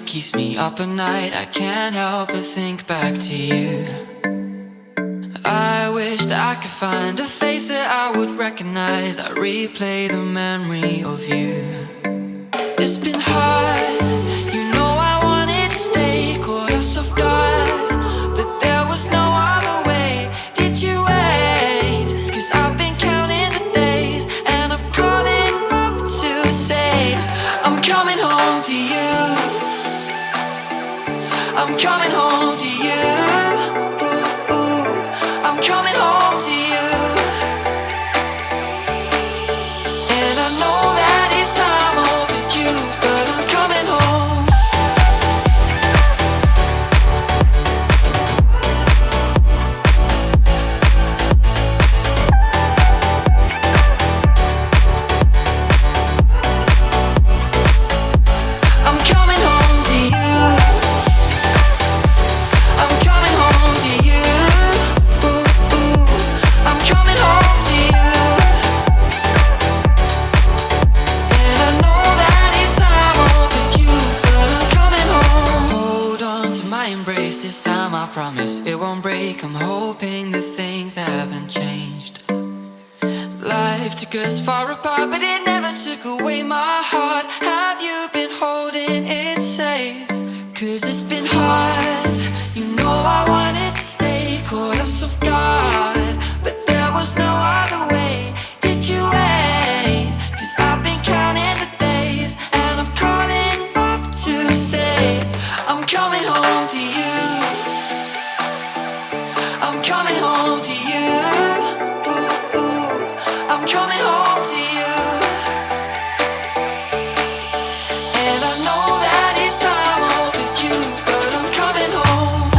Keeps me up at night, I can't help but think back to you. I wish that I could find a face that I would recognize. I replay the memory of you. It's been hard, you know I wanted to stay, caught us off guard, but there was no other way. Did you wait? 'Cause I've been counting the days, and I'm calling up to say I'm coming home to you. I'm coming home to you. I'm coming home to you. And I know that it's time overdue, but I'm coming home. I'm coming home to you. I'm coming home to you. I'm coming home to you. And I know that it's time overdue, but I'm coming home. Hold on to my embrace this time, I promise it won't break. I'm hoping that things haven't changed. Life took us far apart, but it never took away my heart. Have you been holding it safe? 'Cause it's been hard, you know I wanted to stay, caught us off guard, but there was no other way. Did you wait? 'Cause I've been counting the days, and I'm calling up to say I'm coming home to you. I'm coming home to you. I'm coming home to you. And I know that it's time overdue, but I'm coming home.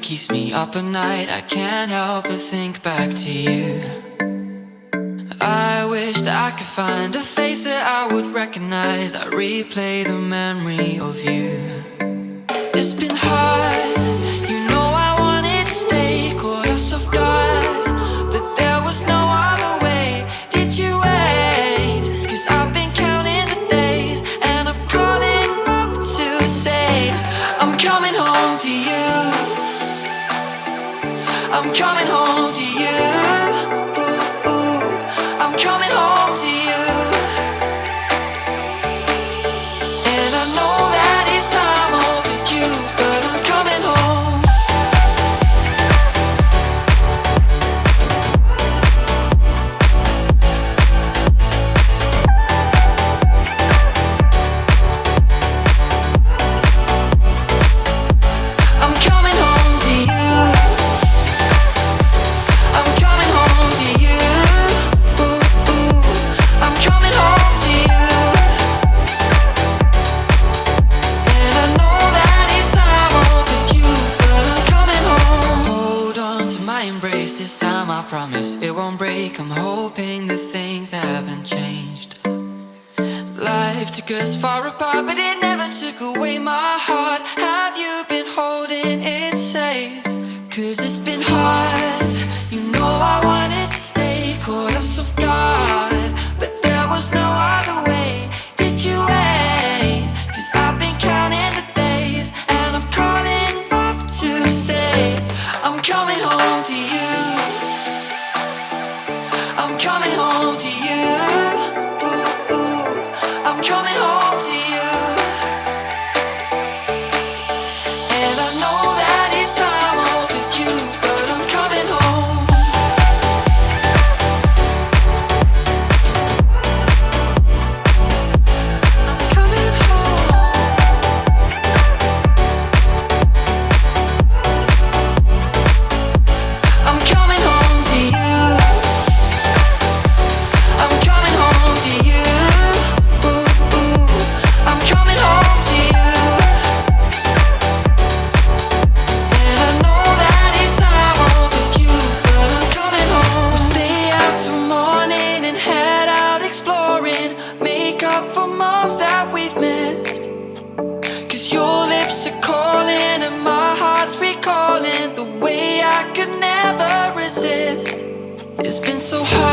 Keeps me up at night, I can't help but think back to you. I wish that I could find a face that I would recognize. I replay the memory of you. It's been hard, you know I wanted to stay, caught us off guard, but there was no other way. Did you wait? 'Cause I've been counting the days, and I'm calling up to say I'm coming home to you. I'm coming home to you. Ooh, ooh. I'm coming home to you. And I know that it's time overdue, but I'm coming home. I'm coming home to you. I'm coming home to you. Ooh, ooh. I'm coming home to you. And I know that it's time overdue, but I'm coming home. Hold on to my embrace this time, I promise it won't break. I'm hoping that things haven't changed. Life took us far apart, but it never took away my heart. Have you been holding it safe? 'Cause it's been hard, you know I wanted to stay, caught us off guard, but there was no other way. Did you wait? 'Cause I've been counting the days, and I'm calling up to say I'm coming home to you. I'm coming home to you. Ooh, ooh. I'm coming home to you. And I know that it's time overdue, but I'm coming home. It's been so hard